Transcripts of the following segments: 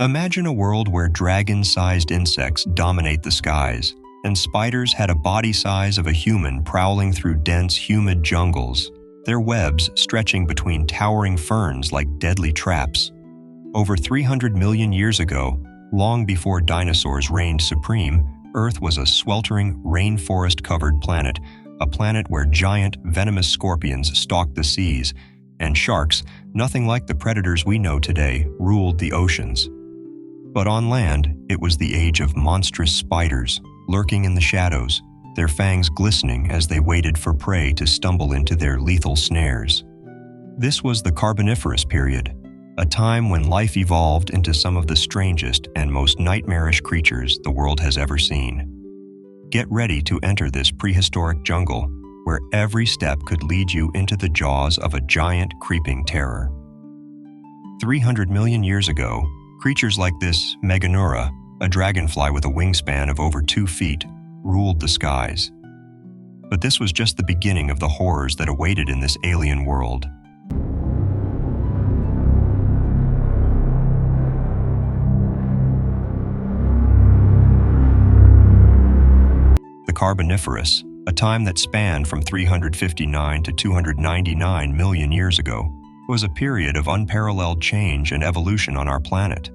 Imagine a world where dragon-sized insects dominate the skies, and spiders had a body size of a human prowling through dense, humid jungles, their webs stretching between towering ferns like deadly traps. Over 300 million years ago, long before dinosaurs reigned supreme, Earth was a sweltering, rainforest-covered planet, a planet where giant, venomous scorpions stalked the seas, and sharks, nothing like the predators we know today, ruled the oceans. But on land, it was the age of monstrous spiders, lurking in the shadows, their fangs glistening as they waited for prey to stumble into their lethal snares. This was the Carboniferous Period, a time when life evolved into some of the strangest and most nightmarish creatures the world has ever seen. Get ready to enter this prehistoric jungle, where every step could lead you into the jaws of a giant, creeping terror. 300 million years ago, creatures like this Meganeura, a dragonfly with a wingspan of over 2 feet, ruled the skies. But this was just the beginning of the horrors that awaited in this alien world. The Carboniferous, a time that spanned from 359 to 299 million years ago, was a period of unparalleled change and evolution on our planet.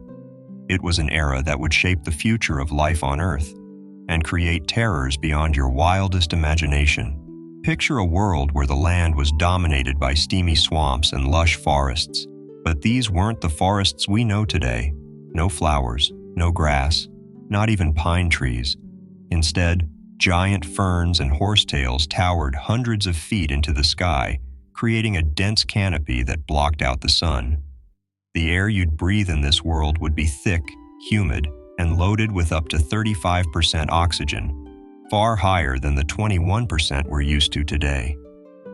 It was an era that would shape the future of life on Earth and create terrors beyond your wildest imagination. Picture a world where the land was dominated by steamy swamps and lush forests. But these weren't the forests we know today. No flowers, no grass, not even pine trees. Instead, giant ferns and horsetails towered hundreds of feet into the sky, creating a dense canopy that blocked out the sun. The air you'd breathe in this world would be thick, humid, and loaded with up to 35% oxygen, far higher than the 21% we're used to today.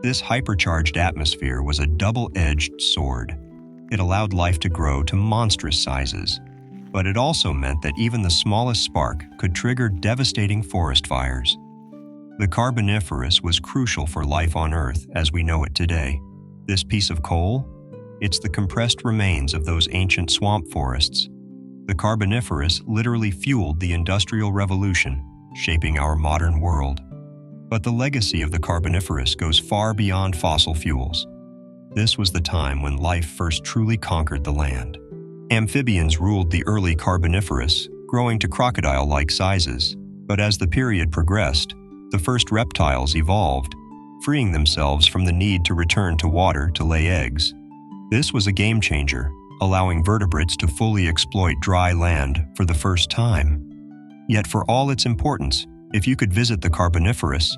This hypercharged atmosphere was a double-edged sword. It allowed life to grow to monstrous sizes, but it also meant that even the smallest spark could trigger devastating forest fires. The Carboniferous was crucial for life on Earth as we know it today. This piece of coal? It's the compressed remains of those ancient swamp forests. The Carboniferous literally fueled the Industrial Revolution, shaping our modern world. But the legacy of the Carboniferous goes far beyond fossil fuels. This was the time when life first truly conquered the land. Amphibians ruled the early Carboniferous, growing to crocodile-like sizes. But as the period progressed, the first reptiles evolved, freeing themselves from the need to return to water to lay eggs. This was a game-changer, allowing vertebrates to fully exploit dry land for the first time. Yet for all its importance, if you could visit the Carboniferous,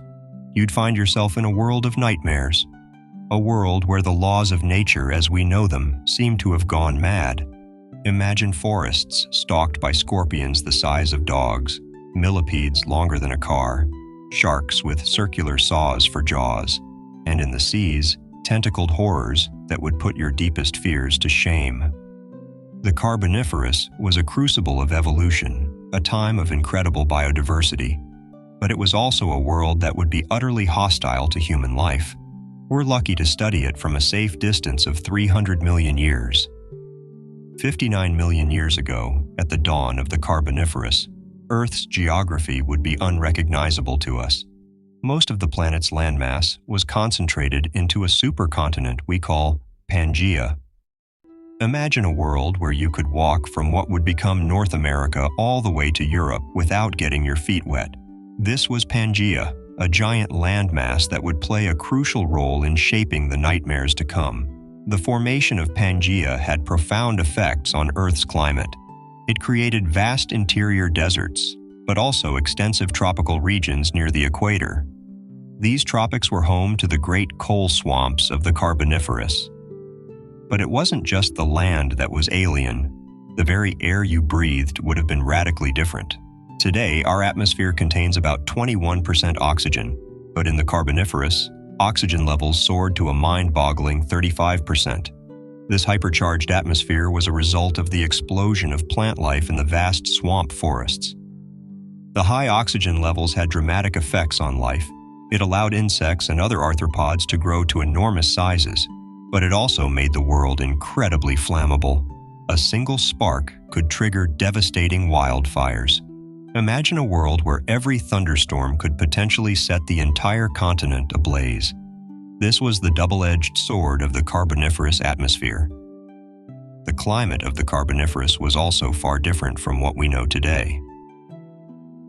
you'd find yourself in a world of nightmares. A world where the laws of nature as we know them seem to have gone mad. Imagine forests stalked by scorpions the size of dogs, millipedes longer than a car, sharks with circular saws for jaws, and in the seas, tentacled horrors that would put your deepest fears to shame. The Carboniferous was a crucible of evolution, a time of incredible biodiversity, but it was also a world that would be utterly hostile to human life. We're lucky to study it from a safe distance of 300 million years. 59 million years ago, at the dawn of the Carboniferous, Earth's geography would be unrecognizable to us. Most of the planet's landmass was concentrated into a supercontinent we call Pangaea. Imagine a world where you could walk from what would become North America all the way to Europe without getting your feet wet. This was Pangaea, a giant landmass that would play a crucial role in shaping the nightmares to come. The formation of Pangaea had profound effects on Earth's climate. It created vast interior deserts, but also extensive tropical regions near the equator. These tropics were home to the great coal swamps of the Carboniferous. But it wasn't just the land that was alien. The very air you breathed would have been radically different. Today, our atmosphere contains about 21% oxygen, but in the Carboniferous, oxygen levels soared to a mind-boggling 35%. This hypercharged atmosphere was a result of the explosion of plant life in the vast swamp forests. The high oxygen levels had dramatic effects on life. It allowed insects and other arthropods to grow to enormous sizes, but it also made the world incredibly flammable. A single spark could trigger devastating wildfires. Imagine a world where every thunderstorm could potentially set the entire continent ablaze. This was the double-edged sword of the Carboniferous atmosphere. The climate of the Carboniferous was also far different from what we know today.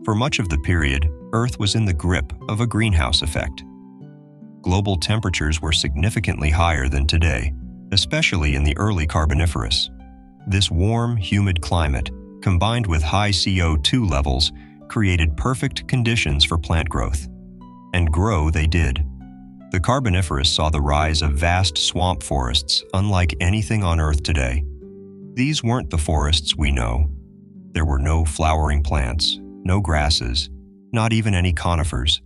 For much of the period, Earth was in the grip of a greenhouse effect. Global temperatures were significantly higher than today, especially in the early Carboniferous. This warm, humid climate, combined with high CO2 levels, created perfect conditions for plant growth. And grow they did. The Carboniferous saw the rise of vast swamp forests unlike anything on Earth today. These weren't the forests we know. There were no flowering plants, no grasses, not even any conifers.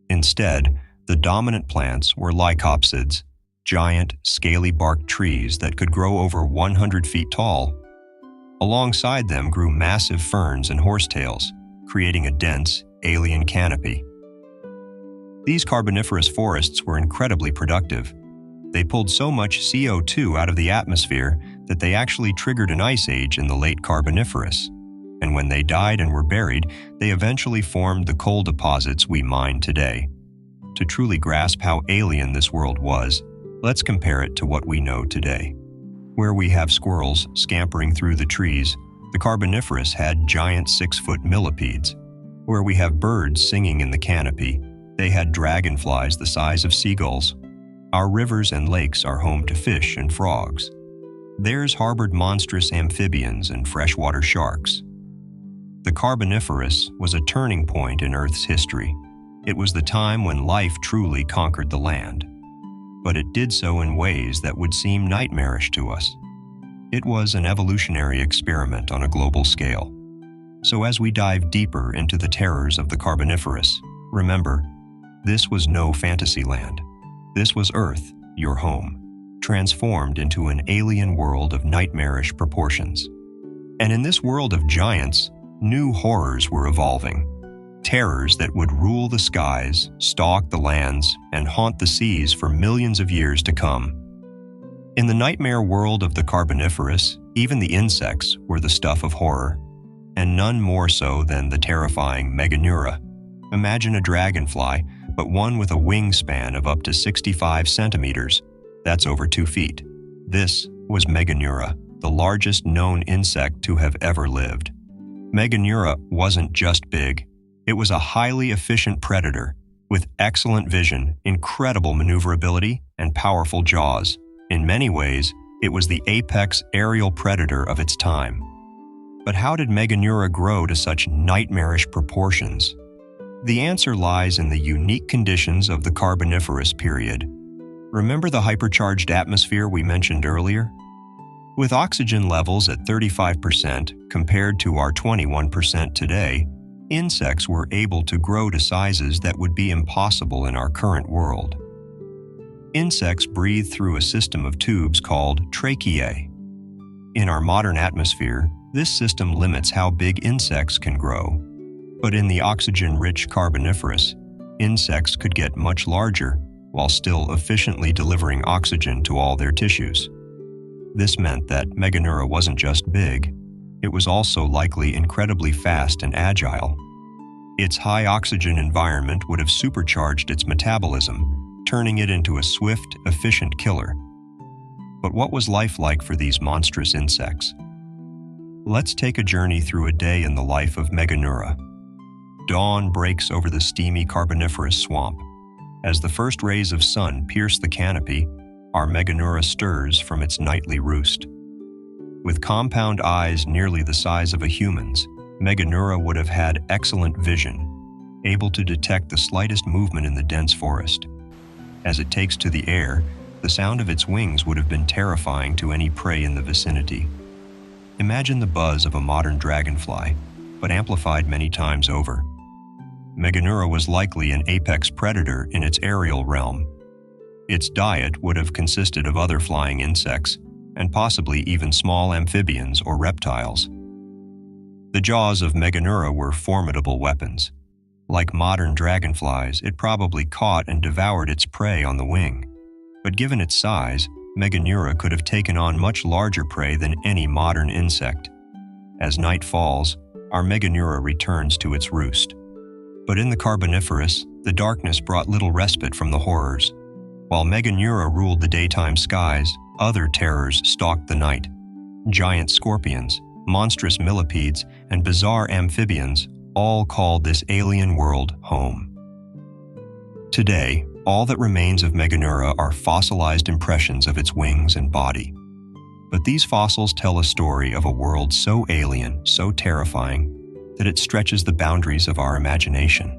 Instead, the dominant plants were lycopsids, giant, scaly-barked trees that could grow over 100 feet tall. Alongside them grew massive ferns and horsetails, creating a dense, alien canopy. These Carboniferous forests were incredibly productive. They pulled so much CO2 out of the atmosphere that they actually triggered an ice age in the late Carboniferous. And when they died and were buried, they eventually formed the coal deposits we mine today. To truly grasp how alien this world was, let's compare it to what we know today. Where we have squirrels scampering through the trees, the Carboniferous had giant 6-foot millipedes. Where we have birds singing in the canopy, they had dragonflies the size of seagulls. Our rivers and lakes are home to fish and frogs. Theirs harbored monstrous amphibians and freshwater sharks. The Carboniferous was a turning point in Earth's history. It was the time when life truly conquered the land. But it did so in ways that would seem nightmarish to us. It was an evolutionary experiment on a global scale. So as we dive deeper into the terrors of the Carboniferous, remember, this was no fantasy land. This was Earth, your home, transformed into an alien world of nightmarish proportions. And in this world of giants, new horrors were evolving. Terrors that would rule the skies, stalk the lands, and haunt the seas for millions of years to come. In the nightmare world of the Carboniferous, even the insects were the stuff of horror, and none more so than the terrifying Meganeura. Imagine a dragonfly, but one with a wingspan of up to 65 centimeters. That's over 2 feet. This was Meganeura, the largest known insect to have ever lived. Meganeura wasn't just big. It was a highly efficient predator with excellent vision, incredible maneuverability, and powerful jaws. In many ways, it was the apex aerial predator of its time. But how did Meganeura grow to such nightmarish proportions? The answer lies in the unique conditions of the Carboniferous period. Remember the hypercharged atmosphere we mentioned earlier? With oxygen levels at 35% compared to our 21% today, insects were able to grow to sizes that would be impossible in our current world. Insects breathe through a system of tubes called tracheae. In our modern atmosphere, this system limits how big insects can grow. But in the oxygen-rich Carboniferous, insects could get much larger while still efficiently delivering oxygen to all their tissues. This meant that Meganeura wasn't just big, it was also likely incredibly fast and agile. Its high oxygen environment would have supercharged its metabolism, turning it into a swift, efficient killer. But what was life like for these monstrous insects? Let's take a journey through a day in the life of Meganeura. Dawn breaks over the steamy Carboniferous swamp. As the first rays of sun pierce the canopy, our Meganeura stirs from its nightly roost. With compound eyes nearly the size of a human's, Meganeura would have had excellent vision, able to detect the slightest movement in the dense forest. As it takes to the air, the sound of its wings would have been terrifying to any prey in the vicinity. Imagine the buzz of a modern dragonfly, but amplified many times over. Meganeura was likely an apex predator in its aerial realm. Its diet would have consisted of other flying insects, and possibly even small amphibians or reptiles. The jaws of Meganeura were formidable weapons. Like modern dragonflies, it probably caught and devoured its prey on the wing. But given its size, Meganeura could have taken on much larger prey than any modern insect. As night falls, our Meganeura returns to its roost. But in the Carboniferous, the darkness brought little respite from the horrors. While Meganeura ruled the daytime skies, other terrors stalked the night. Giant scorpions, monstrous millipedes, and bizarre amphibians all called this alien world home. Today, all that remains of Meganeura are fossilized impressions of its wings and body. But these fossils tell a story of a world so alien, so terrifying, that it stretches the boundaries of our imagination.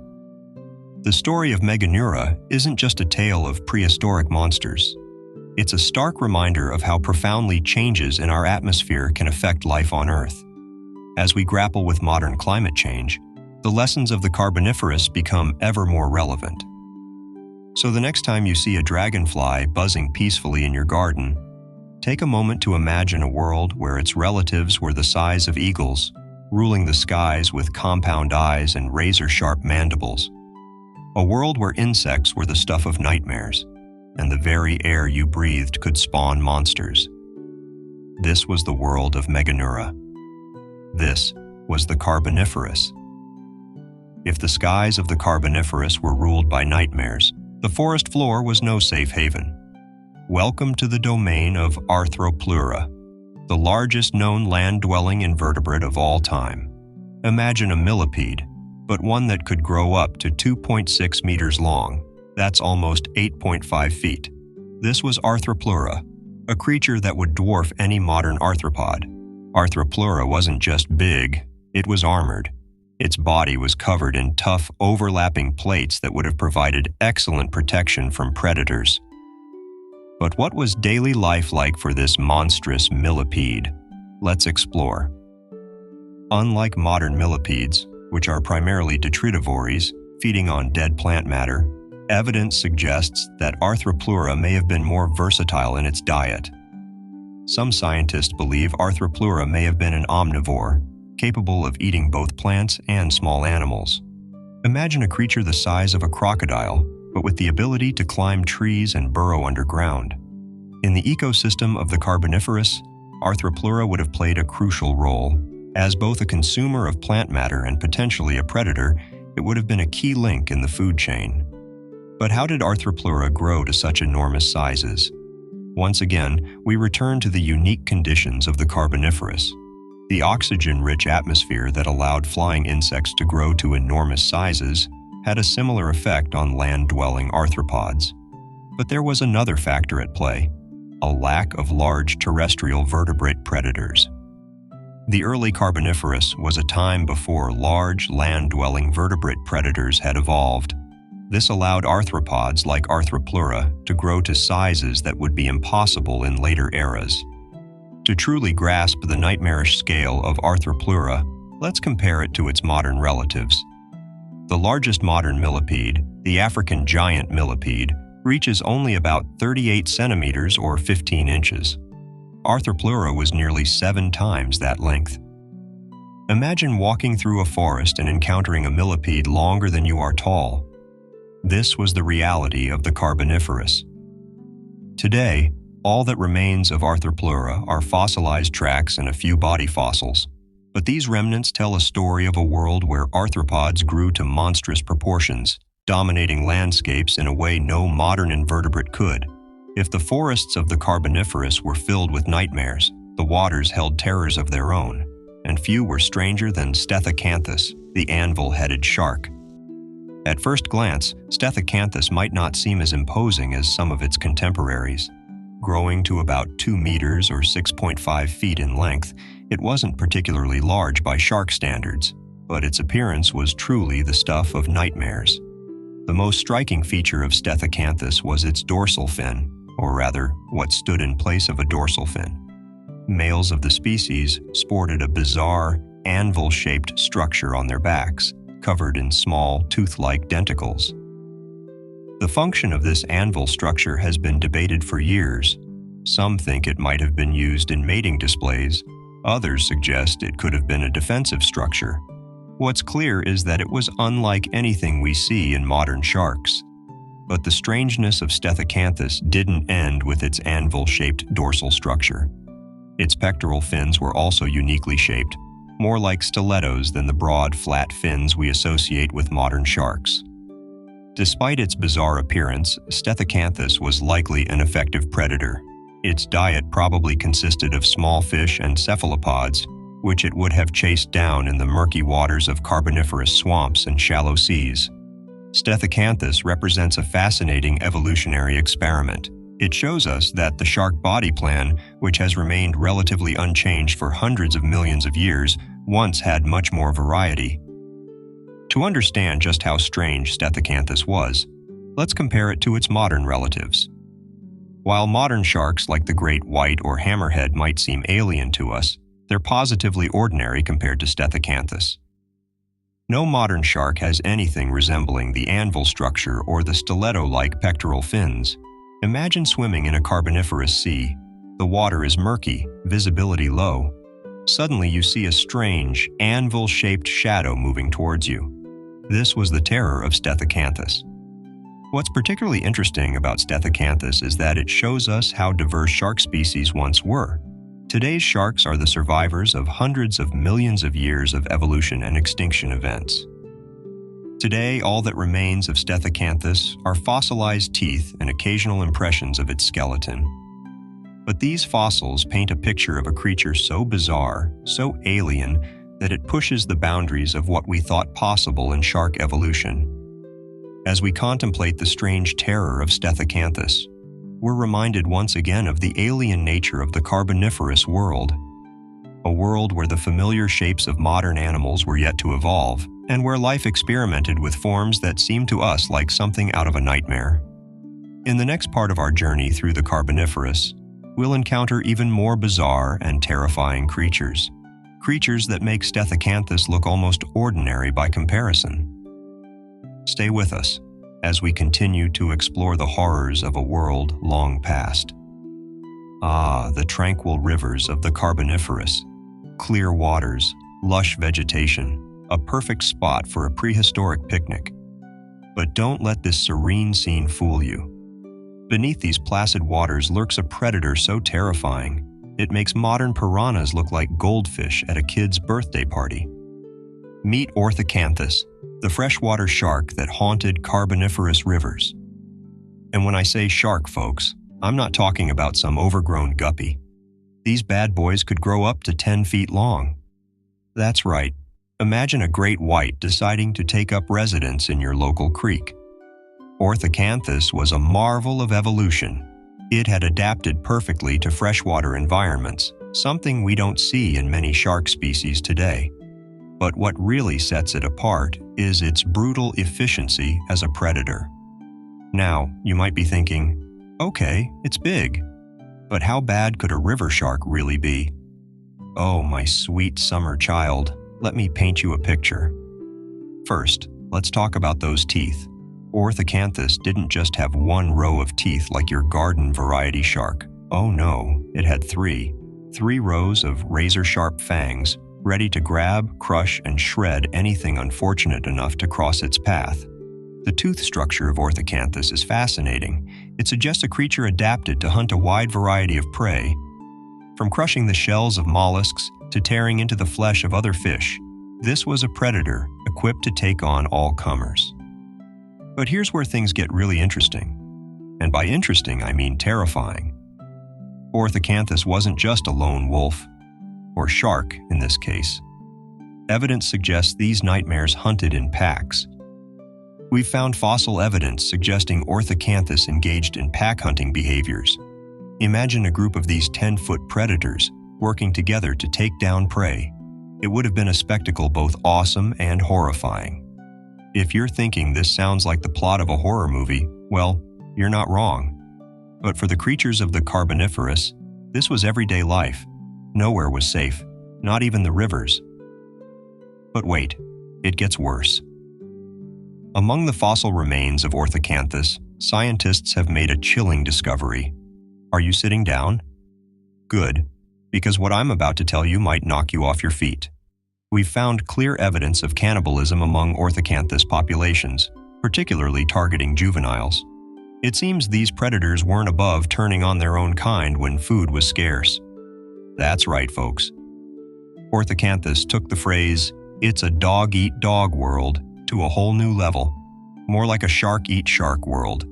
The story of Meganeura isn't just a tale of prehistoric monsters. It's a stark reminder of how profoundly changes in our atmosphere can affect life on Earth. As we grapple with modern climate change, the lessons of the Carboniferous become ever more relevant. So the next time you see a dragonfly buzzing peacefully in your garden, take a moment to imagine a world where its relatives were the size of eagles, ruling the skies with compound eyes and razor-sharp mandibles. A world where insects were the stuff of nightmares, and the very air you breathed could spawn monsters. This was the world of Meganeura. This was the Carboniferous. If the skies of the Carboniferous were ruled by nightmares, the forest floor was no safe haven. Welcome to the domain of Arthropleura, the largest known land-dwelling invertebrate of all time. Imagine a millipede, but one that could grow up to 2.6 meters long. That's almost 8.5 feet. This was Arthropleura, a creature that would dwarf any modern arthropod. Arthropleura wasn't just big, it was armored. Its body was covered in tough, overlapping plates that would have provided excellent protection from predators. But what was daily life like for this monstrous millipede? Let's explore. Unlike modern millipedes, which are primarily detritivores, feeding on dead plant matter, evidence suggests that Arthropleura may have been more versatile in its diet. Some scientists believe Arthropleura may have been an omnivore, capable of eating both plants and small animals. Imagine a creature the size of a crocodile, but with the ability to climb trees and burrow underground. In the ecosystem of the Carboniferous, Arthropleura would have played a crucial role. As both a consumer of plant matter and potentially a predator, it would have been a key link in the food chain. But how did Arthropleura grow to such enormous sizes? Once again, we return to the unique conditions of the Carboniferous. The oxygen-rich atmosphere that allowed flying insects to grow to enormous sizes had a similar effect on land-dwelling arthropods. But there was another factor at play: a lack of large terrestrial vertebrate predators. The early Carboniferous was a time before large, land-dwelling vertebrate predators had evolved. This allowed arthropods like Arthropleura to grow to sizes that would be impossible in later eras. To truly grasp the nightmarish scale of Arthropleura, let's compare it to its modern relatives. The largest modern millipede, the African giant millipede, reaches only about 38 centimeters or 15 inches. Arthropleura was nearly 7 times that length. Imagine walking through a forest and encountering a millipede longer than you are tall. This was the reality of the Carboniferous. Today, all that remains of Arthropleura are fossilized tracks and a few body fossils. But these remnants tell a story of a world where arthropods grew to monstrous proportions, dominating landscapes in a way no modern invertebrate could. If the forests of the Carboniferous were filled with nightmares, the waters held terrors of their own, and few were stranger than Stethacanthus, the anvil-headed shark. At first glance, Stethacanthus might not seem as imposing as some of its contemporaries. Growing to about 2 meters or 6.5 feet in length, it wasn't particularly large by shark standards, but its appearance was truly the stuff of nightmares. The most striking feature of Stethacanthus was its dorsal fin, or rather, what stood in place of a dorsal fin. Males of the species sported a bizarre, anvil-shaped structure on their backs, covered in small, tooth-like denticles. The function of this anvil structure has been debated for years. Some think it might have been used in mating displays. Others suggest it could have been a defensive structure. What's clear is that it was unlike anything we see in modern sharks. But the strangeness of Stethacanthus didn't end with its anvil-shaped dorsal structure. Its pectoral fins were also uniquely shaped, more like stilettos than the broad, flat fins we associate with modern sharks. Despite its bizarre appearance, Stethacanthus was likely an effective predator. Its diet probably consisted of small fish and cephalopods, which it would have chased down in the murky waters of carboniferous swamps and shallow seas. Stethacanthus represents a fascinating evolutionary experiment. It shows us that the shark body plan, which has remained relatively unchanged for hundreds of millions of years, once had much more variety. To understand just how strange Stethacanthus was, let's compare it to its modern relatives. While modern sharks like the great white or hammerhead might seem alien to us, they're positively ordinary compared to Stethacanthus. No modern shark has anything resembling the anvil structure or the stiletto-like pectoral fins. Imagine swimming in a carboniferous sea. The water is murky, visibility low. Suddenly you see a strange, anvil-shaped shadow moving towards you. This was the terror of Stethacanthus. What's particularly interesting about Stethacanthus is that it shows us how diverse shark species once were. Today's sharks are the survivors of hundreds of millions of years of evolution and extinction events. Today, all that remains of Stethacanthus are fossilized teeth and occasional impressions of its skeleton. But these fossils paint a picture of a creature so bizarre, so alien, that it pushes the boundaries of what we thought possible in shark evolution. As we contemplate the strange terror of Stethacanthus, we're reminded once again of the alien nature of the Carboniferous world, a world where the familiar shapes of modern animals were yet to evolve, and where life experimented with forms that seem to us like something out of a nightmare. In the next part of our journey through the Carboniferous, we'll encounter even more bizarre and terrifying creatures that make Stethacanthus look almost ordinary by comparison. Stay with us as we continue to explore the horrors of a world long past. The tranquil rivers of the Carboniferous. Clear waters, lush vegetation, a perfect spot for a prehistoric picnic. But don't let this serene scene fool you. Beneath these placid waters lurks a predator so terrifying, it makes modern piranhas look like goldfish at a kid's birthday party. Meet Orthacanthus, the freshwater shark that haunted Carboniferous rivers. And when I say shark, folks, I'm not talking about some overgrown guppy. These bad boys could grow up to 10 feet long. That's right. Imagine a great white deciding to take up residence in your local creek. Orthacanthus was a marvel of evolution. It had adapted perfectly to freshwater environments, something we don't see in many shark species today. But what really sets it apart is its brutal efficiency as a predator. Now, you might be thinking, okay, it's big, but how bad could a river shark really be? Oh, my sweet summer child, let me paint you a picture. First, let's talk about those teeth. Orthacanthus didn't just have one row of teeth like your garden variety shark. Oh no, it had three rows of razor-sharp fangs, ready to grab, crush, and shred anything unfortunate enough to cross its path. The tooth structure of Orthacanthus is fascinating. It suggests a creature adapted to hunt a wide variety of prey. From crushing the shells of mollusks to tearing into the flesh of other fish, this was a predator equipped to take on all comers. But here's where things get really interesting. And by interesting, I mean terrifying. Orthacanthus wasn't just a lone wolf, or shark in this case. Evidence suggests these nightmares hunted in packs. We've found fossil evidence suggesting Orthacanthus engaged in pack hunting behaviors. Imagine a group of these 10-foot predators working together to take down prey. It would have been a spectacle both awesome and horrifying. If you're thinking this sounds like the plot of a horror movie, well, you're not wrong. But for the creatures of the Carboniferous, this was everyday life. Nowhere was safe, not even the rivers. But wait, it gets worse. Among the fossil remains of Orthacanthus, scientists have made a chilling discovery. Are you sitting down? Good, because what I'm about to tell you might knock you off your feet. We've found clear evidence of cannibalism among Orthacanthus populations, particularly targeting juveniles. It seems these predators weren't above turning on their own kind when food was scarce. That's right, folks. Orthacanthus took the phrase, "It's a dog-eat-dog world," to a whole new level, more like a shark-eat-shark world,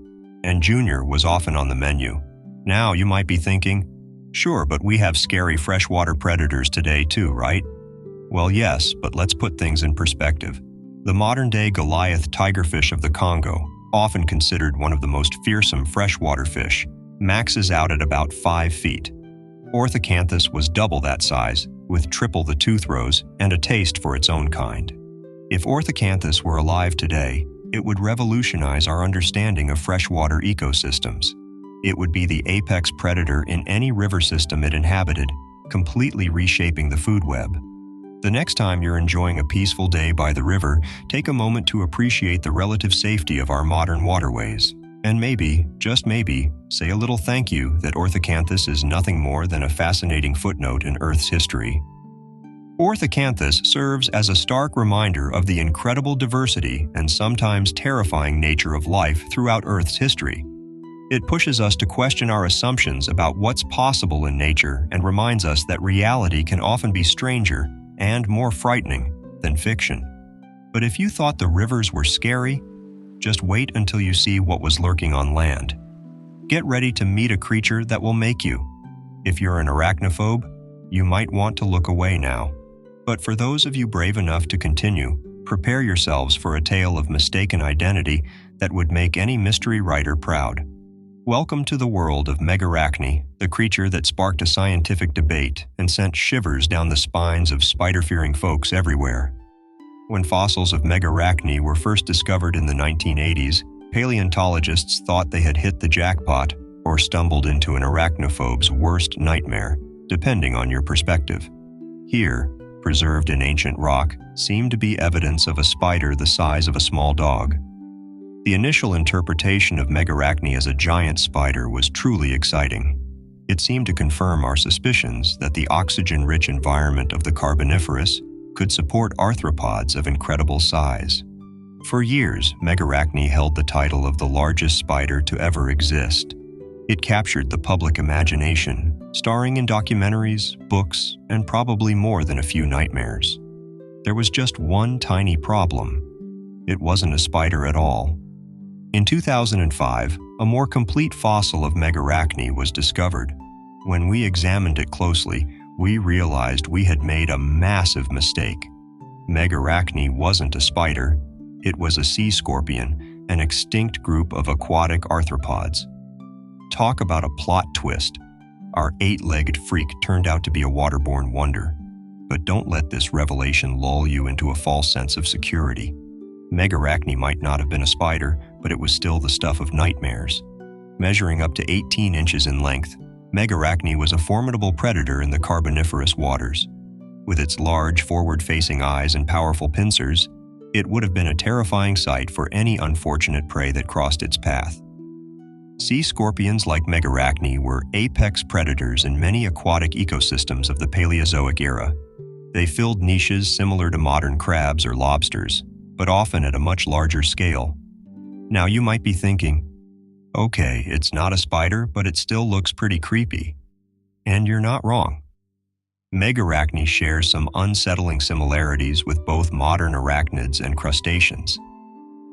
and Junior was often on the menu. Now you might be thinking, sure, but we have scary freshwater predators today too, right? Well, yes, but let's put things in perspective. The modern-day Goliath tigerfish of the Congo, often considered one of the most fearsome freshwater fish, maxes out at about 5 feet. Orthacanthus was double that size, with triple the tooth rows and a taste for its own kind. If Orthacanthus were alive today, it would revolutionize our understanding of freshwater ecosystems. It would be the apex predator in any river system it inhabited, completely reshaping the food web. The next time you're enjoying a peaceful day by the river, take a moment to appreciate the relative safety of our modern waterways. And maybe, just maybe, say a little thank you that Orthacanthus is nothing more than a fascinating footnote in Earth's history. Orthacanthus serves as a stark reminder of the incredible diversity and sometimes terrifying nature of life throughout Earth's history. It pushes us to question our assumptions about what's possible in nature and reminds us that reality can often be stranger and more frightening than fiction. But if you thought the rivers were scary, just wait until you see what was lurking on land. Get ready to meet a creature that will make you. If you're an arachnophobe, you might want to look away now. But for those of you brave enough to continue, prepare yourselves for a tale of mistaken identity that would make any mystery writer proud. Welcome to the world of Megarachne, the creature that sparked a scientific debate and sent shivers down the spines of spider-fearing folks everywhere. When fossils of Megarachne were first discovered in the 1980s, paleontologists thought they had hit the jackpot or stumbled into an arachnophobe's worst nightmare, depending on your perspective. Here, preserved in ancient rock, seemed to be evidence of a spider the size of a small dog. The initial interpretation of Megarachne as a giant spider was truly exciting. It seemed to confirm our suspicions that the oxygen-rich environment of the Carboniferous could support arthropods of incredible size. For years, Megarachne held the title of the largest spider to ever exist. It captured the public imagination, starring in documentaries, books, and probably more than a few nightmares. There was just one tiny problem. It wasn't a spider at all. In 2005, a more complete fossil of Megarachne was discovered. When we examined it closely, we realized we had made a massive mistake. Megarachne wasn't a spider. It was a sea scorpion, an extinct group of aquatic arthropods. Talk about a plot twist. Our 8-legged freak turned out to be a waterborne wonder. But don't let this revelation lull you into a false sense of security. Megarachne might not have been a spider, but it was still the stuff of nightmares. Measuring up to 18 inches in length, Megarachne was a formidable predator in the Carboniferous waters. With its large, forward-facing eyes and powerful pincers, it would have been a terrifying sight for any unfortunate prey that crossed its path. Sea scorpions like Megarachne were apex predators in many aquatic ecosystems of the Paleozoic era. They filled niches similar to modern crabs or lobsters, but often at a much larger scale. Now you might be thinking, okay, it's not a spider, but it still looks pretty creepy. And you're not wrong. Megarachne shares some unsettling similarities with both modern arachnids and crustaceans.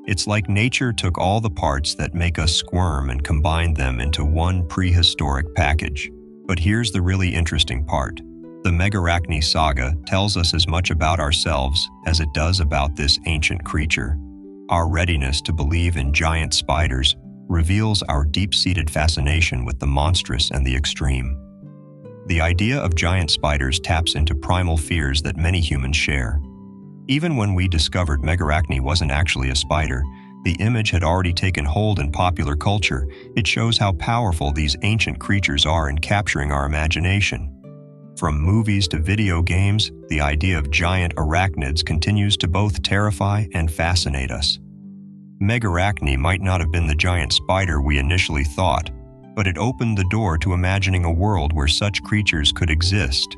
It's like nature took all the parts that make us squirm and combined them into one prehistoric package. But here's the really interesting part. The Megarachne saga tells us as much about ourselves as it does about this ancient creature. Our readiness to believe in giant spiders reveals our deep-seated fascination with the monstrous and the extreme. The idea of giant spiders taps into primal fears that many humans share. Even when we discovered Megarachne wasn't actually a spider, the image had already taken hold in popular culture. It shows how powerful these ancient creatures are in capturing our imagination. From movies to video games, the idea of giant arachnids continues to both terrify and fascinate us. Megarachne might not have been the giant spider we initially thought, but it opened the door to imagining a world where such creatures could exist.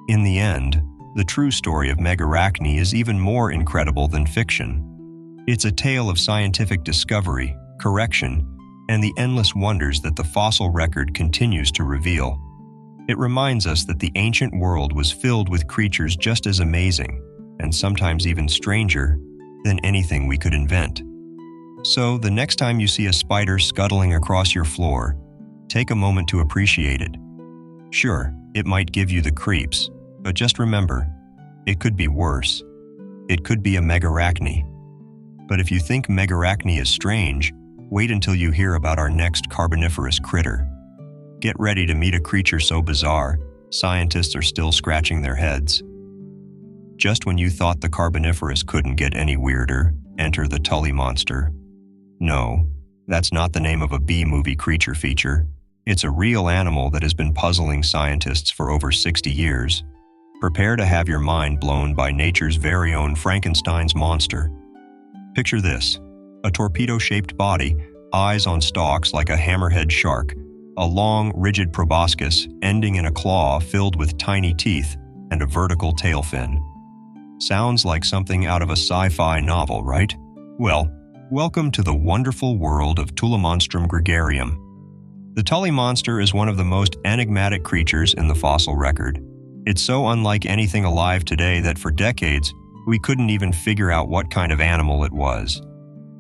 In the end, the true story of Megarachne is even more incredible than fiction. It's a tale of scientific discovery, correction, and the endless wonders that the fossil record continues to reveal. It reminds us that the ancient world was filled with creatures just as amazing, and sometimes even stranger, than anything we could invent. So, the next time you see a spider scuttling across your floor, take a moment to appreciate it. Sure, it might give you the creeps, but just remember, it could be worse. It could be a Megarachne. But if you think Megarachne is strange, wait until you hear about our next Carboniferous critter. Get ready to meet a creature so bizarre, scientists are still scratching their heads. Just when you thought the Carboniferous couldn't get any weirder, enter the Tully Monster. No, that's not the name of a B-movie creature feature. It's a real animal that has been puzzling scientists for over 60 years. Prepare to have your mind blown by nature's very own Frankenstein's monster. Picture this: a torpedo-shaped body, eyes on stalks like a hammerhead shark, a long, rigid proboscis ending in a claw filled with tiny teeth, and a vertical tail fin. Sounds like something out of a sci-fi novel, right? Well, welcome to the wonderful world of Tullimonstrum gregarium. The Tully Monster is one of the most enigmatic creatures in the fossil record. It's so unlike anything alive today that for decades, we couldn't even figure out what kind of animal it was.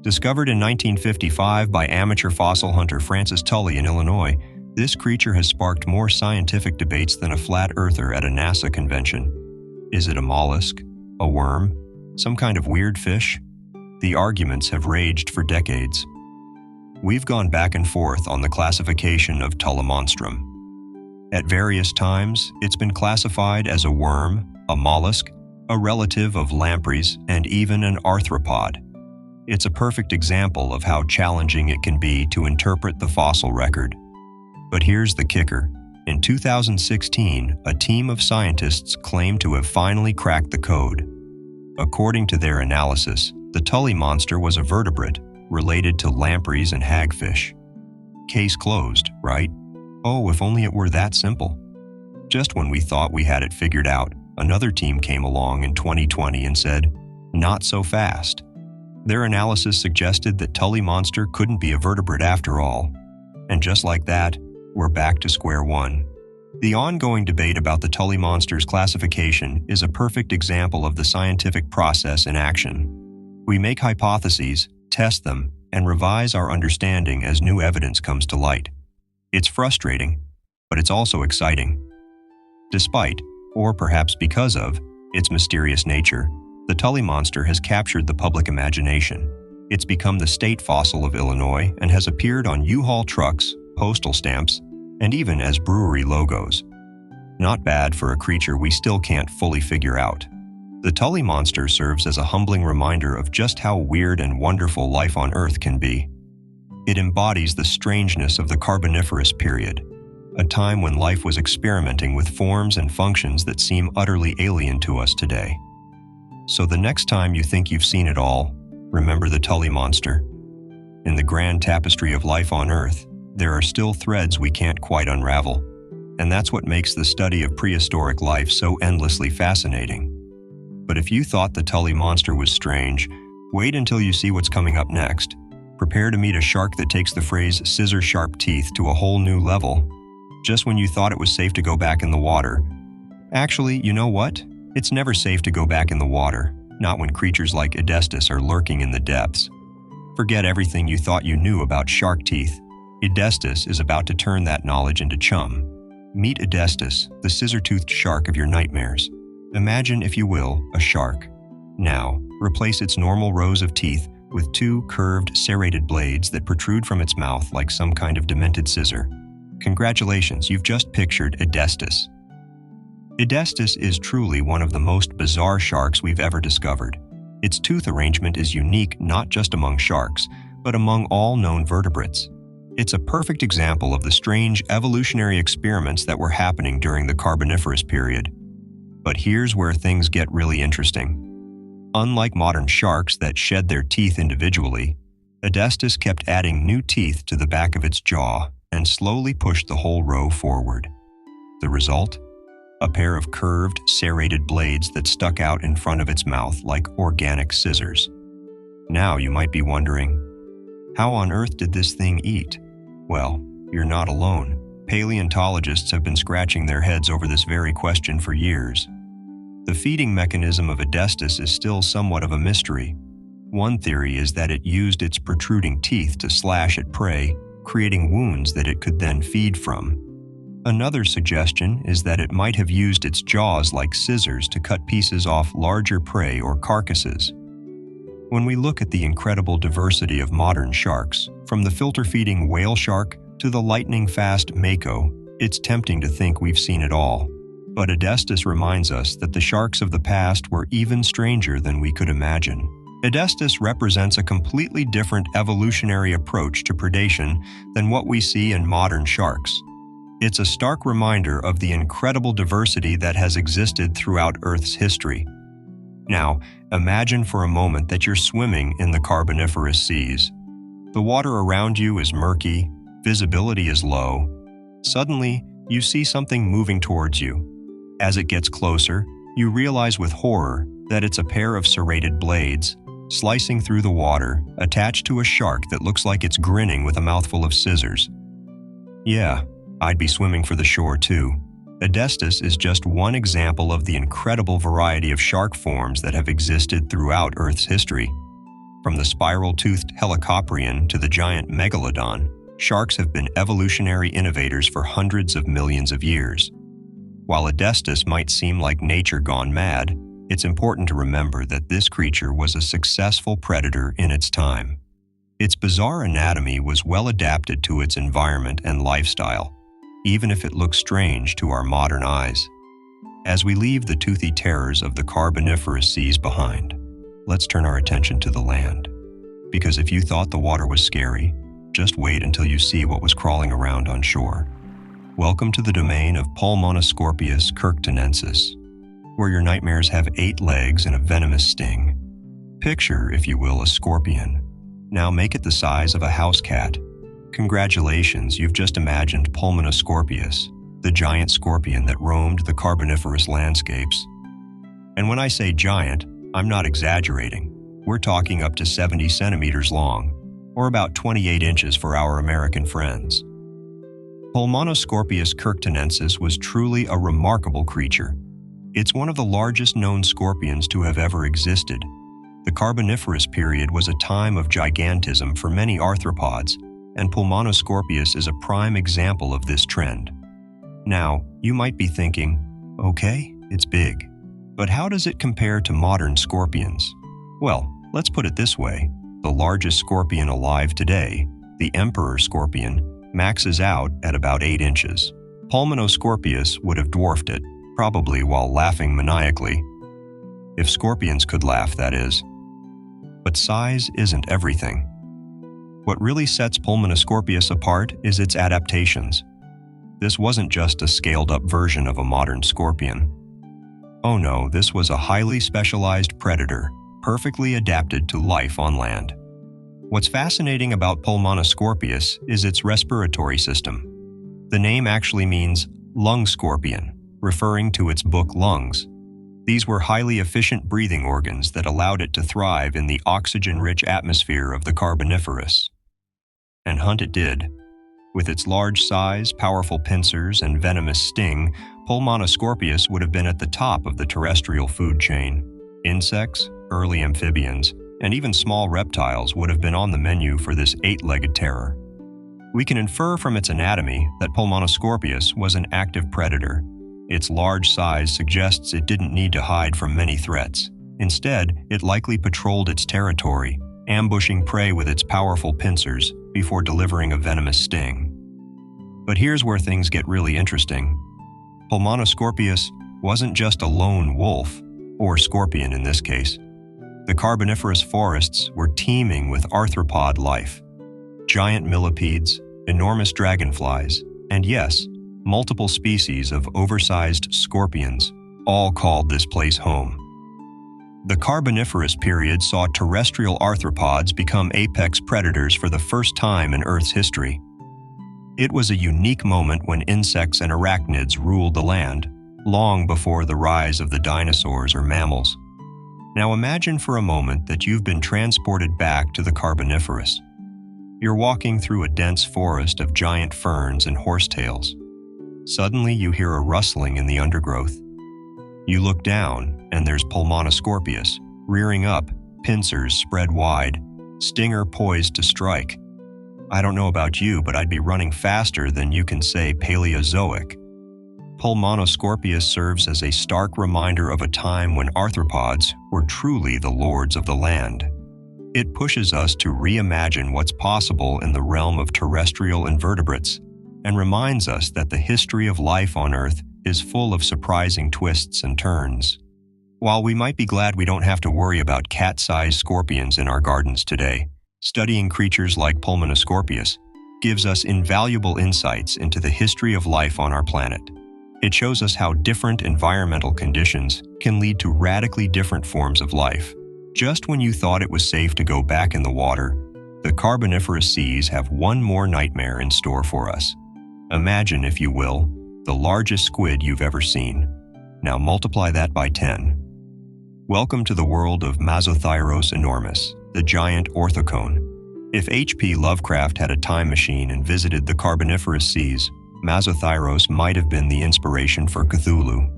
Discovered in 1955 by amateur fossil hunter Francis Tully in Illinois, this creature has sparked more scientific debates than a flat earther at a NASA convention. Is it a mollusk? A worm? Some kind of weird fish? The arguments have raged for decades. We've gone back and forth on the classification of Tullimonstrum. At various times, it's been classified as a worm, a mollusk, a relative of lampreys, and even an arthropod. It's a perfect example of how challenging it can be to interpret the fossil record. But here's the kicker. In 2016, a team of scientists claimed to have finally cracked the code. According to their analysis, the Tully Monster was a vertebrate related to lampreys and hagfish. Case closed, right? Oh, if only it were that simple. Just when we thought we had it figured out, another team came along in 2020 and said, "Not so fast." Their analysis suggested that Tully Monster couldn't be a vertebrate after all. And just like that, we're back to square one. The ongoing debate about the Tully Monster's classification is a perfect example of the scientific process in action. We make hypotheses, test them, and revise our understanding as new evidence comes to light. It's frustrating, but it's also exciting. Despite, or perhaps because of, its mysterious nature, the Tully Monster has captured the public imagination. It's become the state fossil of Illinois and has appeared on U-Haul trucks, postal stamps, and even as brewery logos. Not bad for a creature we still can't fully figure out. The Tully Monster serves as a humbling reminder of just how weird and wonderful life on Earth can be. It embodies the strangeness of the Carboniferous Period, a time when life was experimenting with forms and functions that seem utterly alien to us today. So the next time you think you've seen it all, remember the Tully Monster. In the grand tapestry of life on Earth, there are still threads we can't quite unravel, and that's what makes the study of prehistoric life so endlessly fascinating. But if you thought the Tully Monster was strange, wait until you see what's coming up next. Prepare to meet a shark that takes the phrase scissor-sharp teeth to a whole new level. Just when you thought it was safe to go back in the water. Actually, you know what? It's never safe to go back in the water, not when creatures like Edestus are lurking in the depths. Forget everything you thought you knew about shark teeth. Edestus is about to turn that knowledge into chum. Meet Edestus, the scissor-toothed shark of your nightmares. Imagine, if you will, a shark. Now, replace its normal rows of teeth with two curved, serrated blades that protrude from its mouth like some kind of demented scissor. Congratulations, you've just pictured Edestus. Edestus is truly one of the most bizarre sharks we've ever discovered. Its tooth arrangement is unique not just among sharks, but among all known vertebrates. It's a perfect example of the strange evolutionary experiments that were happening during the Carboniferous period. But here's where things get really interesting. Unlike modern sharks that shed their teeth individually, Edestus kept adding new teeth to the back of its jaw and slowly pushed the whole row forward. The result? A pair of curved, serrated blades that stuck out in front of its mouth like organic scissors. Now you might be wondering, How on earth did this thing eat? Well, you're not alone. Paleontologists have been scratching their heads over this very question for years. The feeding mechanism of Edestus is still somewhat of a mystery. One theory is that it used its protruding teeth to slash at prey, creating wounds that it could then feed from. Another suggestion is that it might have used its jaws like scissors to cut pieces off larger prey or carcasses. When we look at the incredible diversity of modern sharks, from the filter-feeding whale shark to the lightning-fast mako, it's tempting to think we've seen it all. But Edestus reminds us that the sharks of the past were even stranger than we could imagine. Edestus represents a completely different evolutionary approach to predation than what we see in modern sharks. It's a stark reminder of the incredible diversity that has existed throughout Earth's history. Now, imagine for a moment that you're swimming in the Carboniferous seas. The water around you is murky, visibility is low. Suddenly, you see something moving towards you. As it gets closer, you realize with horror that it's a pair of serrated blades, slicing through the water, attached to a shark that looks like it's grinning with a mouthful of scissors. Yeah, I'd be swimming for the shore too. Edestus is just one example of the incredible variety of shark forms that have existed throughout Earth's history. From the spiral-toothed helicoprion to the giant megalodon, sharks have been evolutionary innovators for hundreds of millions of years. While Edestus might seem like nature gone mad, it's important to remember that this creature was a successful predator in its time. Its bizarre anatomy was well adapted to its environment and lifestyle, even if it looks strange to our modern eyes. As we leave the toothy terrors of the Carboniferous seas behind, let's turn our attention to the land. Because if you thought the water was scary, just wait until you see what was crawling around on shore. Welcome to the domain of Pulmonoscorpius kirktonensis, where your nightmares have 8 legs and a venomous sting. Picture, if you will, a scorpion. Now make it the size of a house cat. Congratulations, you've just imagined Pulmonoscorpius, the giant scorpion that roamed the Carboniferous landscapes. And when I say giant, I'm not exaggerating. We're talking up to 70 centimeters long, or about 28 inches for our American friends. Pulmonoscorpius kirktonensis was truly a remarkable creature. It's one of the largest known scorpions to have ever existed. The Carboniferous period was a time of gigantism for many arthropods, and Pulmonoscorpius is a prime example of this trend. Now, you might be thinking, okay, it's big, but how does it compare to modern scorpions? Well, let's put it this way. The largest scorpion alive today, the emperor scorpion, maxes out at about 8 inches. Pulmonoscorpius would have dwarfed it, probably while laughing maniacally. If scorpions could laugh, that is. But size isn't everything. What really sets Pulmonoscorpius apart is its adaptations. This wasn't just a scaled-up version of a modern scorpion. Oh no, this was a highly specialized predator, perfectly adapted to life on land. What's fascinating about Pulmonoscorpius is its respiratory system. The name actually means lung scorpion, referring to its book lungs. These were highly efficient breathing organs that allowed it to thrive in the oxygen-rich atmosphere of the Carboniferous. And hunt it did. With its large size, powerful pincers, and venomous sting, Pulmonoscorpius would have been at the top of the terrestrial food chain. Insects, early amphibians, and even small reptiles would have been on the menu for this 8-legged terror. We can infer from its anatomy that Pulmonoscorpius was an active predator. Its large size suggests it didn't need to hide from many threats. Instead, it likely patrolled its territory, ambushing prey with its powerful pincers before delivering a venomous sting. But here's where things get really interesting. Pulmonoscorpius wasn't just a lone wolf, or scorpion in this case. The Carboniferous forests were teeming with arthropod life. Giant millipedes, enormous dragonflies, and yes, multiple species of oversized scorpions, all called this place home. The Carboniferous period saw terrestrial arthropods become apex predators for the first time in Earth's history. It was a unique moment when insects and arachnids ruled the land, long before the rise of the dinosaurs or mammals. Now imagine for a moment that you've been transported back to the Carboniferous. You're walking through a dense forest of giant ferns and horsetails. Suddenly, you hear a rustling in the undergrowth. You look down, and there's Pulmonoscorpius, rearing up, pincers spread wide, stinger poised to strike. I don't know about you, but I'd be running faster than you can say Paleozoic. Pulmonoscorpius serves as a stark reminder of a time when arthropods were truly the lords of the land. It pushes us to reimagine what's possible in the realm of terrestrial invertebrates and reminds us that the history of life on Earth is full of surprising twists and turns. While we might be glad we don't have to worry about cat-sized scorpions in our gardens today, studying creatures like Pulmonoscorpius gives us invaluable insights into the history of life on our planet. It shows us how different environmental conditions can lead to radically different forms of life. Just when you thought it was safe to go back in the water, the Carboniferous seas have one more nightmare in store for us. Imagine, if you will, the largest squid you've ever seen. Now multiply that by 10. Welcome to the world of Mazothyros enormis, the giant orthocone. If H.P. Lovecraft had a time machine and visited the Carboniferous seas, Mazothyros might have been the inspiration for Cthulhu.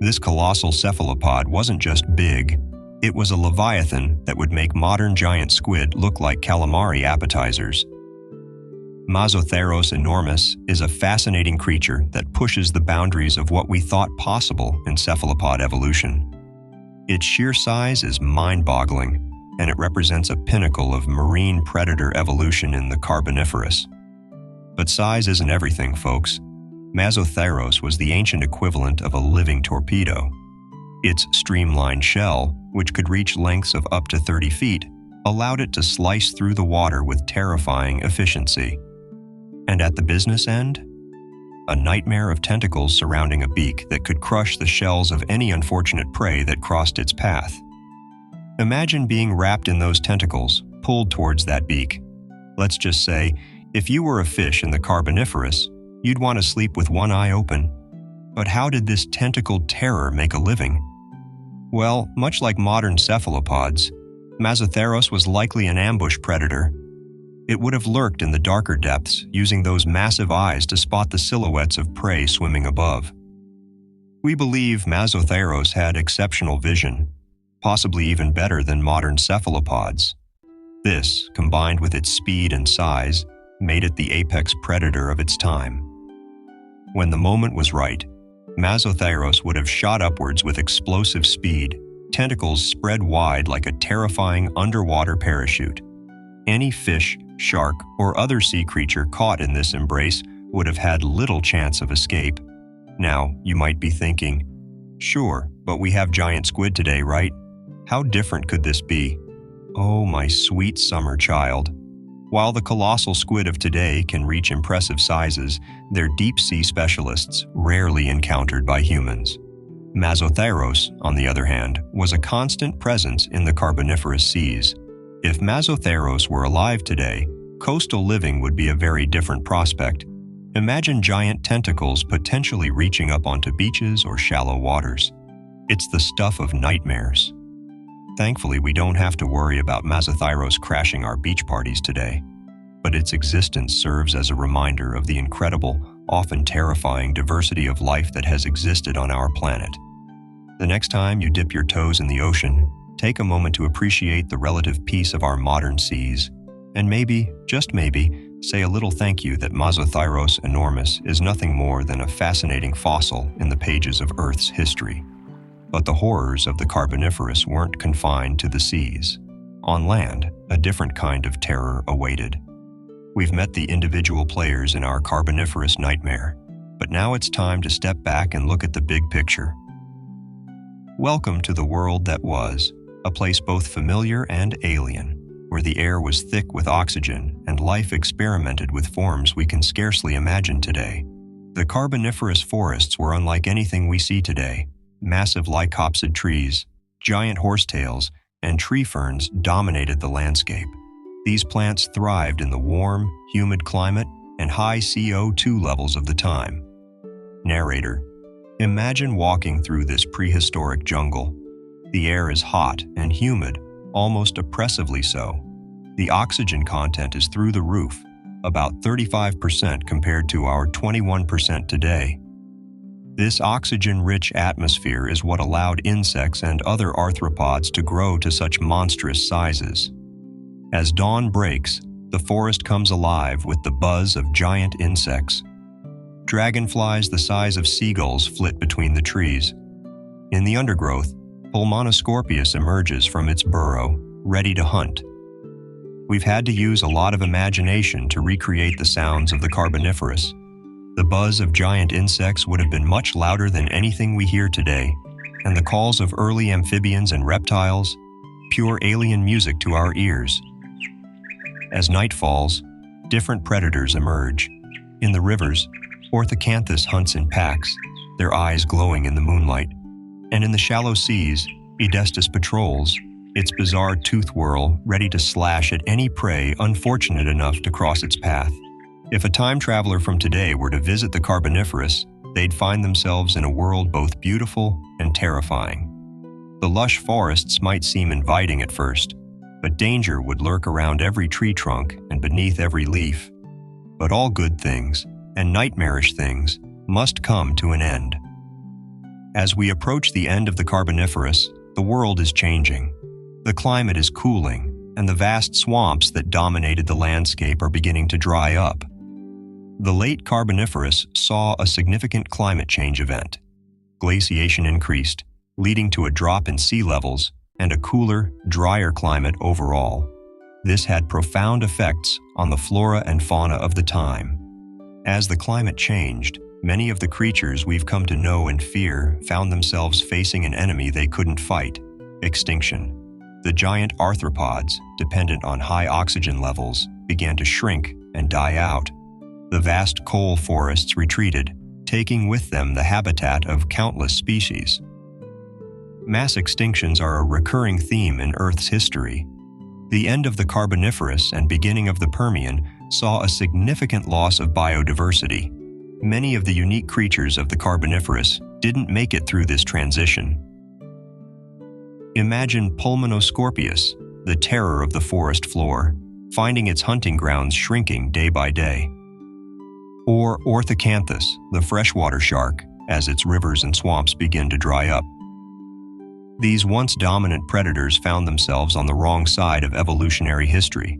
This colossal cephalopod wasn't just big, it was a leviathan that would make modern giant squid look like calamari appetizers. Mazothyros enormis is a fascinating creature that pushes the boundaries of what we thought possible in cephalopod evolution. Its sheer size is mind-boggling, and it represents a pinnacle of marine predator evolution in the Carboniferous. But size isn't everything, folks. Mazothyros was the ancient equivalent of a living torpedo. Its streamlined shell, which could reach lengths of up to 30 feet, allowed it to slice through the water with terrifying efficiency. And at the business end, a nightmare of tentacles surrounding a beak that could crush the shells of any unfortunate prey that crossed its path. Imagine being wrapped in those tentacles, pulled towards that beak. Let's just say, if you were a fish in the Carboniferous, you'd want to sleep with one eye open. But how did this tentacled terror make a living? Well, much like modern cephalopods, Mazothyros was likely an ambush predator. It would have lurked in the darker depths, using those massive eyes to spot the silhouettes of prey swimming above. We believe Mazothyros had exceptional vision, possibly even better than modern cephalopods. This, combined with its speed and size, made it the apex predator of its time. When the moment was right, Mazothyros would have shot upwards with explosive speed, tentacles spread wide like a terrifying underwater parachute. Any fish, shark, or other sea creature caught in this embrace would have had little chance of escape. Now, you might be thinking, sure, but we have giant squid today, right? How different could this be? Oh, my sweet summer child. While the colossal squid of today can reach impressive sizes, they're deep-sea specialists rarely encountered by humans. Mazothyros, on the other hand, was a constant presence in the Carboniferous seas. If Mazothyros were alive today, coastal living would be a very different prospect. Imagine giant tentacles potentially reaching up onto beaches or shallow waters. It's the stuff of nightmares. Thankfully, we don't have to worry about Mazothyros crashing our beach parties today, but its existence serves as a reminder of the incredible, often terrifying diversity of life that has existed on our planet. The next time you dip your toes in the ocean, take a moment to appreciate the relative peace of our modern seas, and maybe, just maybe, say a little thank you that Mazothyros enormis is nothing more than a fascinating fossil in the pages of Earth's history. But the horrors of the Carboniferous weren't confined to the seas. On land, a different kind of terror awaited. We've met the individual players in our Carboniferous nightmare, but now it's time to step back and look at the big picture. Welcome to the world that was, a place both familiar and alien, where the air was thick with oxygen and life experimented with forms we can scarcely imagine today. The Carboniferous forests were unlike anything we see today. Massive lycopsid trees, giant horsetails, and tree ferns dominated the landscape. These plants thrived in the warm, humid climate and high CO2 levels of the time. Narrator: imagine walking through this prehistoric jungle. The air is hot and humid, almost oppressively so. The oxygen content is through the roof, about 35% compared to our 21% today. This oxygen-rich atmosphere is what allowed insects and other arthropods to grow to such monstrous sizes. As dawn breaks, the forest comes alive with the buzz of giant insects. Dragonflies the size of seagulls flit between the trees. In the undergrowth, Pulmonoscorpius emerges from its burrow, ready to hunt. We've had to use a lot of imagination to recreate the sounds of the Carboniferous. The buzz of giant insects would have been much louder than anything we hear today, and the calls of early amphibians and reptiles, pure alien music to our ears. As night falls, different predators emerge. In the rivers, Orthacanthus hunts in packs, their eyes glowing in the moonlight. And in the shallow seas, Edestus patrols, its bizarre tooth whirl ready to slash at any prey unfortunate enough to cross its path. If a time traveler from today were to visit the Carboniferous, they'd find themselves in a world both beautiful and terrifying. The lush forests might seem inviting at first, but danger would lurk around every tree trunk and beneath every leaf. But all good things, and nightmarish things, must come to an end. As we approach the end of the Carboniferous, the world is changing. The climate is cooling, and the vast swamps that dominated the landscape are beginning to dry up. The late Carboniferous saw a significant climate change event. Glaciation increased, leading to a drop in sea levels and a cooler, drier climate overall. This had profound effects on the flora and fauna of the time. As the climate changed, many of the creatures we've come to know and fear found themselves facing an enemy they couldn't fight: extinction. The giant arthropods, dependent on high oxygen levels, began to shrink and die out. The vast coal forests retreated, taking with them the habitat of countless species. Mass extinctions are a recurring theme in Earth's history. The end of the Carboniferous and beginning of the Permian saw a significant loss of biodiversity. Many of the unique creatures of the Carboniferous didn't make it through this transition. Imagine Pulmonoscorpius, the terror of the forest floor, finding its hunting grounds shrinking day by day. Or Orthacanthus, the freshwater shark, as its rivers and swamps begin to dry up. These once dominant predators found themselves on the wrong side of evolutionary history.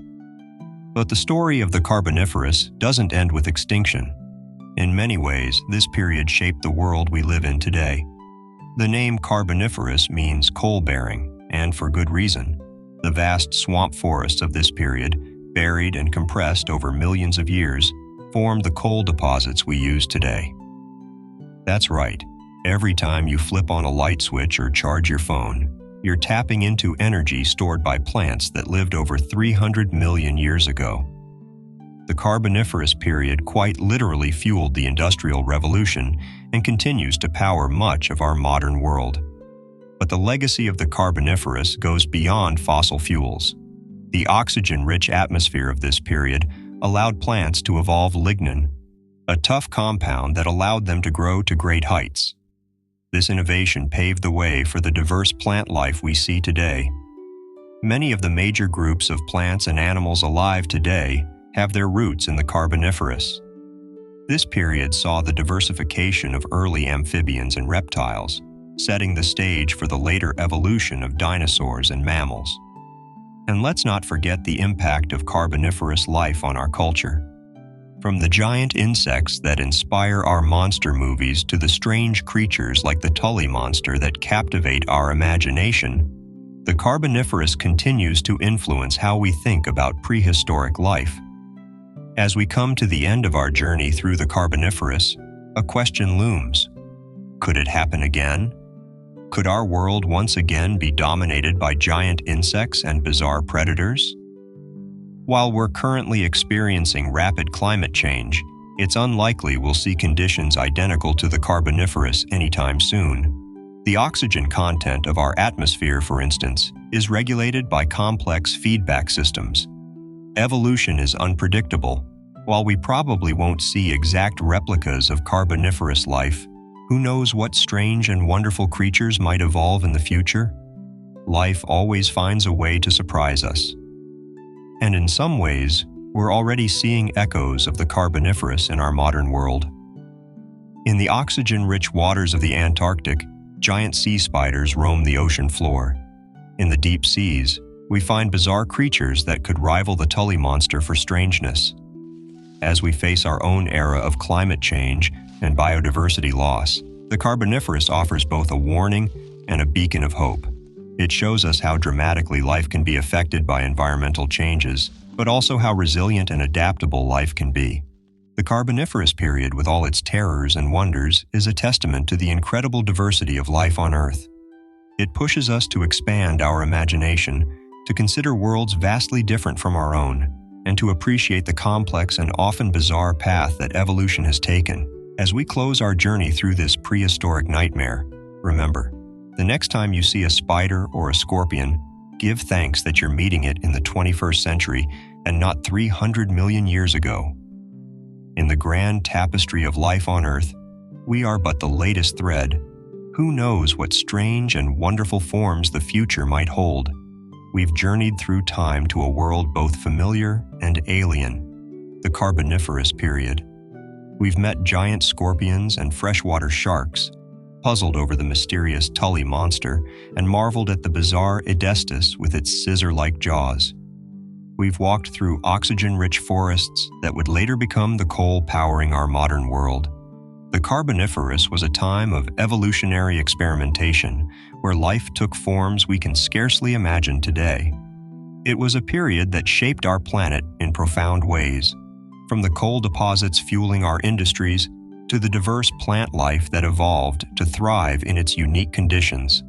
But the story of the Carboniferous doesn't end with extinction. In many ways, this period shaped the world we live in today. The name Carboniferous means coal-bearing, and for good reason. The vast swamp forests of this period, buried and compressed over millions of years, formed the coal deposits we use today. That's right. Every time you flip on a light switch or charge your phone, you're tapping into energy stored by plants that lived over 300 million years ago. The Carboniferous period quite literally fueled the Industrial Revolution and continues to power much of our modern world. But the legacy of the Carboniferous goes beyond fossil fuels. The oxygen-rich atmosphere of this period allowed plants to evolve lignin, a tough compound that allowed them to grow to great heights. This innovation paved the way for the diverse plant life we see today. Many of the major groups of plants and animals alive today have their roots in the Carboniferous. This period saw the diversification of early amphibians and reptiles, setting the stage for the later evolution of dinosaurs and mammals. And let's not forget the impact of Carboniferous life on our culture. From the giant insects that inspire our monster movies to the strange creatures like the Tully Monster that captivate our imagination, the Carboniferous continues to influence how we think about prehistoric life. As we come to the end of our journey through the Carboniferous, a question looms. Could it happen again? Could our world once again be dominated by giant insects and bizarre predators? While we're currently experiencing rapid climate change, it's unlikely we'll see conditions identical to the Carboniferous anytime soon. The oxygen content of our atmosphere, for instance, is regulated by complex feedback systems. Evolution is unpredictable. While we probably won't see exact replicas of Carboniferous life, who knows what strange and wonderful creatures might evolve in the future? Life always finds a way to surprise us. And in some ways, we're already seeing echoes of the Carboniferous in our modern world. In the oxygen-rich waters of the Antarctic, giant sea spiders roam the ocean floor. In the deep seas, we find bizarre creatures that could rival the Tully Monster for strangeness. As we face our own era of climate change and biodiversity loss, the Carboniferous offers both a warning and a beacon of hope. It shows us how dramatically life can be affected by environmental changes, but also how resilient and adaptable life can be. The Carboniferous period, with all its terrors and wonders, is a testament to the incredible diversity of life on Earth. It pushes us to expand our imagination, to consider worlds vastly different from our own, and to appreciate the complex and often bizarre path that evolution has taken. As we close our journey through this prehistoric nightmare, remember, the next time you see a spider or a scorpion, give thanks that you're meeting it in the 21st century and not 300 million years ago. In the grand tapestry of life on Earth, we are but the latest thread. Who knows what strange and wonderful forms the future might hold? We've journeyed through time to a world both familiar and alien, the Carboniferous period. We've met giant scorpions and freshwater sharks, puzzled over the mysterious Tully Monster, and marveled at the bizarre Edestus with its scissor-like jaws. We've walked through oxygen-rich forests that would later become the coal powering our modern world. The Carboniferous was a time of evolutionary experimentation where life took forms we can scarcely imagine today. It was a period that shaped our planet in profound ways, from the coal deposits fueling our industries to the diverse plant life that evolved to thrive in its unique conditions.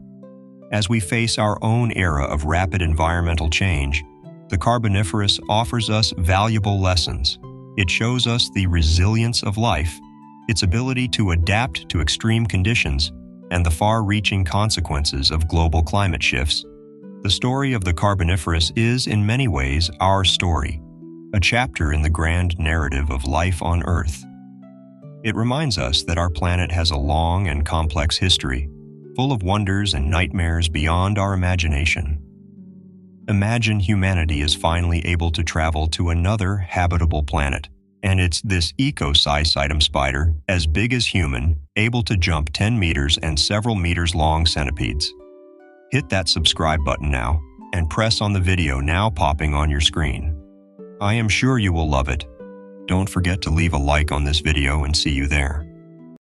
As we face our own era of rapid environmental change, the Carboniferous offers us valuable lessons. It shows us the resilience of life, its ability to adapt to extreme conditions, and the far-reaching consequences of global climate shifts. The story of the Carboniferous is, in many ways, our story, a chapter in the grand narrative of life on Earth. It reminds us that our planet has a long and complex history, full of wonders and nightmares beyond our imagination. Imagine humanity is finally able to travel to another habitable planet, and it's this eco-cycidum spider, as big as human, able to jump 10 meters and several meters long centipedes. Hit that subscribe button now, and press on the video now popping on your screen. I am sure you will love it. Don't forget to leave a like on this video and see you there.